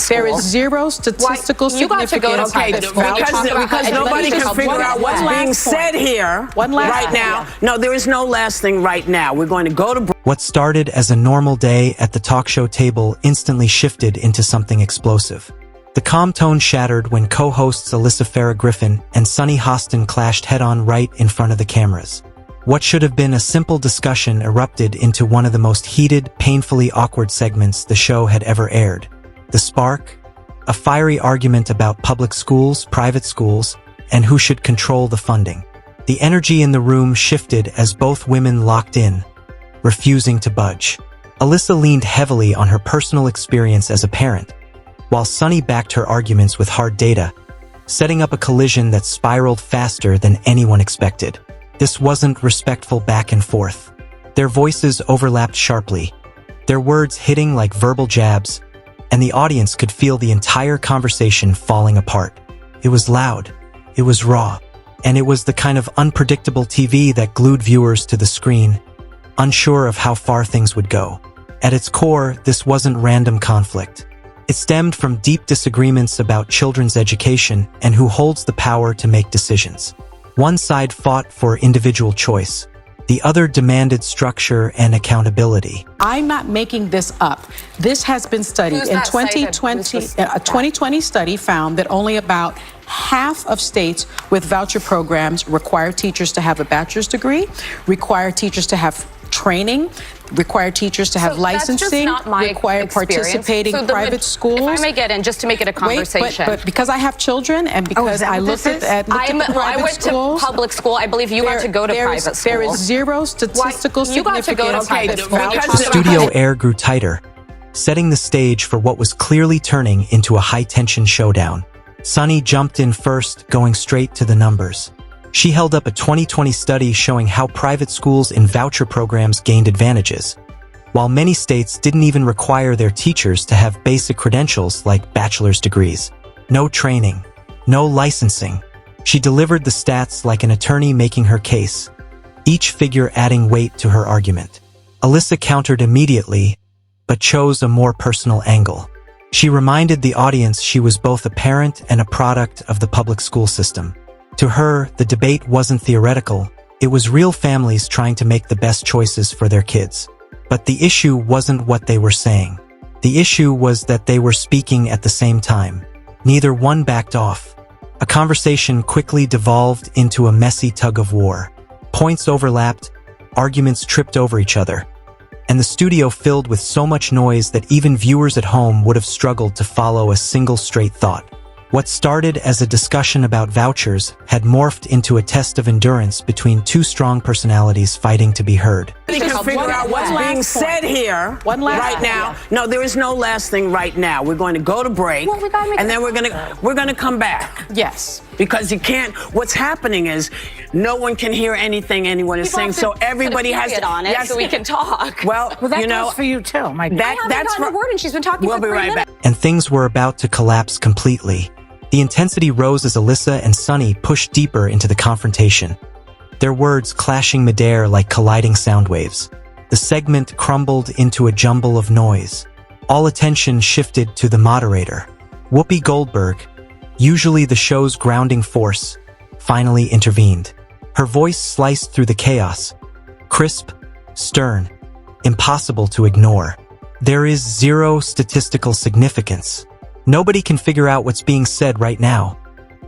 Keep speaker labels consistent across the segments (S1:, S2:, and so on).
S1: There is zero statistical significance.
S2: Because nobody can figure out what's being said here right now. No, there is no last thing right now. We're going to go to...
S3: What started as a normal day at the talk show table instantly shifted into something explosive. The calm tone shattered when co-hosts Alyssa Farah Griffin and Sunny Hostin clashed head-on right in front of the cameras. What should have been a simple discussion erupted into one of the most heated, painfully awkward segments the show had ever aired. The spark? A fiery argument about public schools, private schools, and who should control the funding. The energy in the room shifted as both women locked in, refusing to budge. Alyssa leaned heavily on her personal experience as a parent, while Sunny backed her arguments with hard data, setting up a collision that spiraled faster than anyone expected. This wasn't respectful back and forth. Their voices overlapped sharply, their words hitting like verbal jabs, and the audience could feel the entire conversation falling apart. It was loud, it was raw, and it was the kind of unpredictable TV that glued viewers to the screen, unsure of how far things would go. At its core, this wasn't random conflict. It stemmed from deep disagreements about children's education and who holds the power to make decisions. One side fought for individual choice. The other demanded structure and accountability.
S1: I'm not making this up. This has been studied. In 2020, a 2020 study found that only about half of states with voucher programs require teachers to have a bachelor's degree, require teachers to have training, require teachers to have licensing, require participating in private schools.
S4: If I may get in, just to make it a conversation.
S1: But because I have children and because I looked at
S4: I went to public school. I believe you got to go to private school.
S1: There is zero statistical significance.
S4: You got to go to private school.
S3: The studio air grew tighter, setting the stage for what was clearly turning into a high-tension showdown. Sunny jumped in first, going straight to the numbers. She held up a 2020 study showing how private schools in voucher programs gained advantages, while many states didn't even require their teachers to have basic credentials like bachelor's degrees. No training, no licensing. She delivered the stats like an attorney making her case, each figure adding weight to her argument. Alyssa countered immediately, but chose a more personal angle. She reminded the audience she was both a parent and a product of the public school system. To her, the debate wasn't theoretical, it was real families trying to make the best choices for their kids. But the issue wasn't what they were saying. The issue was that they were speaking at the same time. Neither one backed off. A conversation quickly devolved into a messy tug-of-war. Points overlapped, arguments tripped over each other, and the studio filled with so much noise that even viewers at home would have struggled to follow a single straight thought. What started as a discussion about vouchers had morphed into a test of endurance between two strong personalities fighting to be heard.
S2: We can figure out what's being said here right now. No, there is no last thing right now. We're going to go to break, and then we're going to come back.
S1: Yes.
S2: Because you can't. What's happening is no one can hear anything anyone is saying, so everybody has to
S4: get on it so we can talk.
S2: Well,
S5: that goes for you too.
S4: That's for word, and she's been talking for 3 minutes.
S2: We'll be right back.
S3: And things were about to collapse completely. The intensity rose as Alyssa and Sunny pushed deeper into the confrontation, their words clashing midair like colliding sound waves. The segment crumbled into a jumble of noise. All attention shifted to the moderator. Whoopi Goldberg, usually the show's grounding force, finally intervened. Her voice sliced through the chaos, crisp, stern, impossible to ignore. There is zero statistical significance. Nobody can figure out what's being said right now,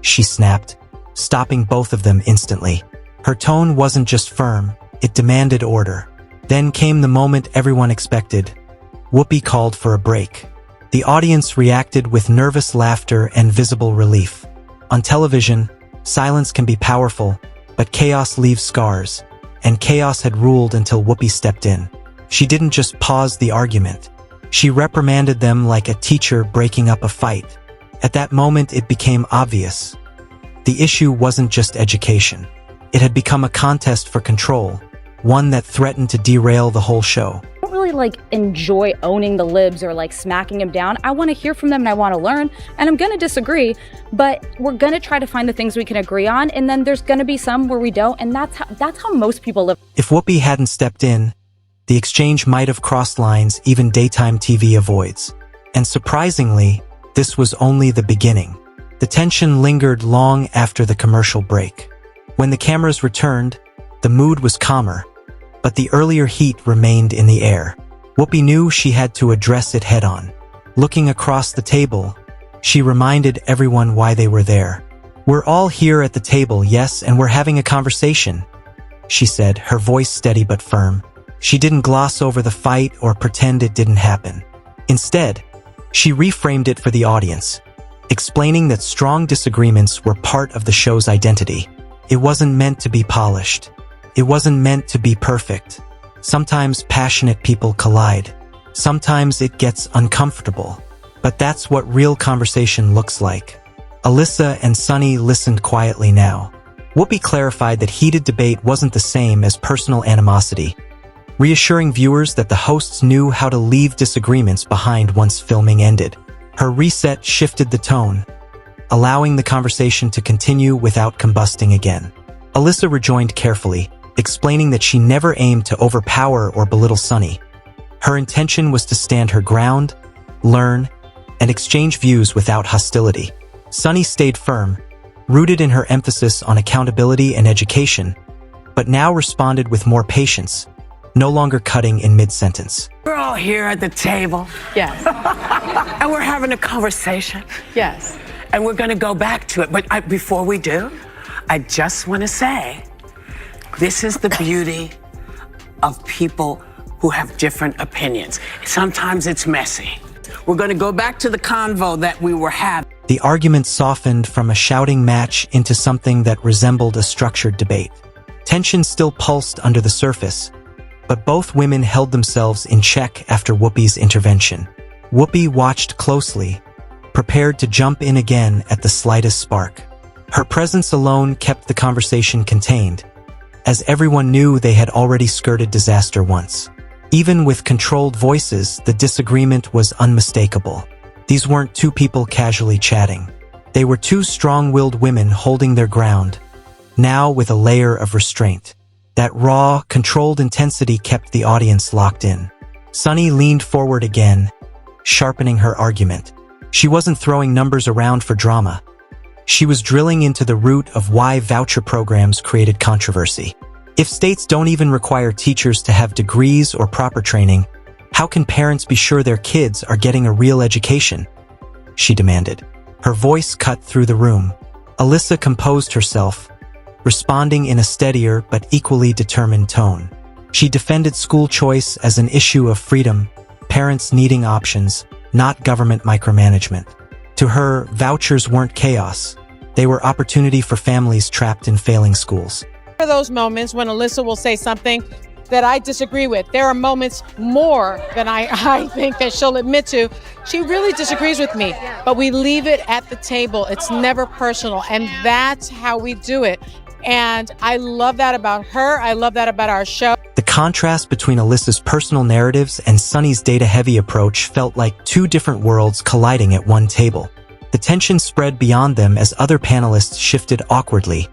S3: she snapped, stopping both of them instantly. Her tone wasn't just firm, it demanded order. Then came the moment everyone expected. Whoopi called for a break. The audience reacted with nervous laughter and visible relief. On television, silence can be powerful, but chaos leaves scars, and chaos had ruled until Whoopi stepped in. She didn't just pause the argument. She reprimanded them like a teacher breaking up a fight. At that moment, it became obvious. The issue wasn't just education. It had become a contest for control, one that threatened to derail the whole show.
S6: I don't really enjoy owning the libs or smacking them down. I want to hear from them and I want to learn, and I'm going to disagree, but we're going to try to find the things we can agree on, and then there's going to be some where we don't, and that's how most people live.
S3: If Whoopi hadn't stepped in, the exchange might have crossed lines even daytime TV avoids. And surprisingly, this was only the beginning. The tension lingered long after the commercial break. When the cameras returned, the mood was calmer, but the earlier heat remained in the air. Whoopi knew she had to address it head-on. Looking across the table, she reminded everyone why they were there. "We're all here at the table, yes, and we're having a conversation," she said, her voice steady but firm. She didn't gloss over the fight or pretend it didn't happen. Instead, she reframed it for the audience, explaining that strong disagreements were part of the show's identity. It wasn't meant to be polished. It wasn't meant to be perfect. Sometimes passionate people collide. Sometimes it gets uncomfortable. But that's what real conversation looks like. Alyssa and Sunny listened quietly now. Whoopi clarified that heated debate wasn't the same as personal animosity, reassuring viewers that the hosts knew how to leave disagreements behind once filming ended. Her reset shifted the tone, allowing the conversation to continue without combusting again. Alyssa rejoined carefully, explaining that she never aimed to overpower or belittle Sunny. Her intention was to stand her ground, learn, and exchange views without hostility. Sunny stayed firm, rooted in her emphasis on accountability and education, but now responded with more patience, no longer cutting in mid-sentence.
S2: We're all here at the table.
S1: Yes.
S2: And we're having a conversation.
S1: Yes.
S2: And we're going to go back to it. But before we do, I just want to say, this is the beauty of people who have different opinions. Sometimes it's messy. We're going to go back to the convo that we were having.
S3: The argument softened from a shouting match into something that resembled a structured debate. Tension still pulsed under the surface, but both women held themselves in check after Whoopi's intervention. Whoopi watched closely, prepared to jump in again at the slightest spark. Her presence alone kept the conversation contained, as everyone knew they had already skirted disaster once. Even with controlled voices, the disagreement was unmistakable. These weren't two people casually chatting. They were two strong-willed women holding their ground, now with a layer of restraint. That raw, controlled intensity kept the audience locked in. Sunny leaned forward again, sharpening her argument. She wasn't throwing numbers around for drama. She was drilling into the root of why voucher programs created controversy. If states don't even require teachers to have degrees or proper training, how can parents be sure their kids are getting a real education? She demanded. Her voice cut through the room. Alyssa composed herself, responding in a steadier but equally determined tone. She defended school choice as an issue of freedom, parents needing options, not government micromanagement. To her, vouchers weren't chaos. They were opportunity for families trapped in failing schools.
S5: There are those moments when Alyssa will say something that I disagree with. There are moments more than I think that she'll admit to. She really disagrees with me, but we leave it at the table. It's never personal, and that's how we do it. And I love that about her. I love that about our show.
S3: The contrast between Alyssa's personal narratives and Sunny's data-heavy approach felt like two different worlds colliding at one table. The tension spread beyond them as other panelists shifted awkwardly,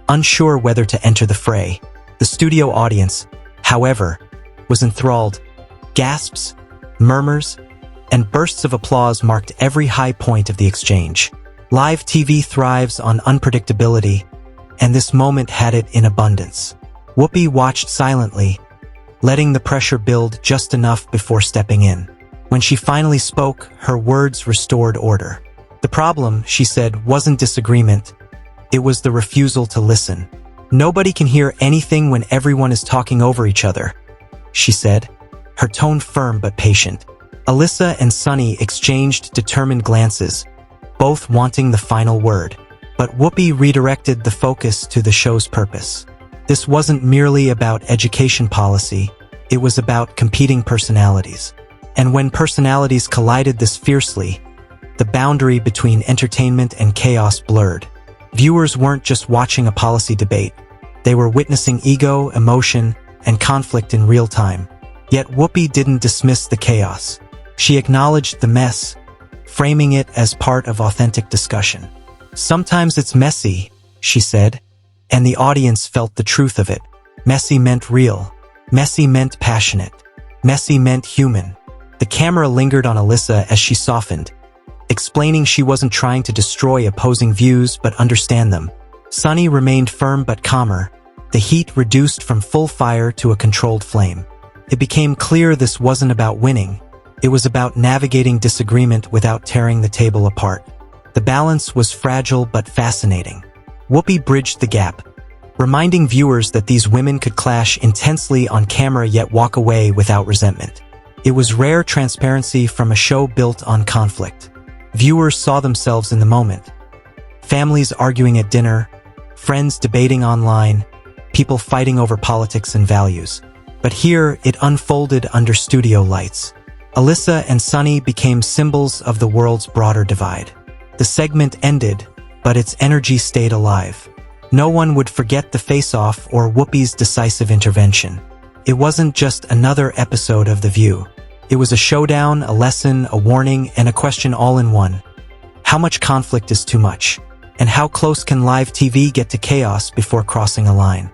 S3: unsure whether to enter the fray. The studio audience, however, was enthralled. Gasps, murmurs, and bursts of applause marked every high point of the exchange. Live TV thrives on unpredictability, and this moment had it in abundance. Whoopi watched silently, letting the pressure build just enough before stepping in. When she finally spoke, her words restored order. The problem, she said, wasn't disagreement. It was the refusal to listen. Nobody can hear anything when everyone is talking over each other, she said, her tone firm but patient. Alyssa and Sunny exchanged determined glances, both wanting the final word. But Whoopi redirected the focus to the show's purpose. This wasn't merely about education policy, it was about competing personalities. And when personalities collided this fiercely, the boundary between entertainment and chaos blurred. Viewers weren't just watching a policy debate, they were witnessing ego, emotion, and conflict in real time. Yet Whoopi didn't dismiss the chaos. She acknowledged the mess, framing it as part of authentic discussion. Sometimes it's messy, she said, and the audience felt the truth of it. Messy meant real. Messy meant passionate. Messy meant human. The camera lingered on Alyssa as she softened, explaining she wasn't trying to destroy opposing views but understand them. Sunny remained firm but calmer, the heat reduced from full fire to a controlled flame. It became clear this wasn't about winning. It was about navigating disagreement without tearing the table apart. The balance was fragile but fascinating. Whoopi bridged the gap, reminding viewers that these women could clash intensely on camera yet walk away without resentment. It was rare transparency from a show built on conflict. Viewers saw themselves in the moment. Families arguing at dinner, friends debating online, people fighting over politics and values. But here, it unfolded under studio lights. Alyssa and Sunny became symbols of the world's broader divide. The segment ended, but its energy stayed alive. No one would forget the face-off or Whoopi's decisive intervention. It wasn't just another episode of The View. It was a showdown, a lesson, a warning, and a question all in one. How much conflict is too much? And how close can live TV get to chaos before crossing a line?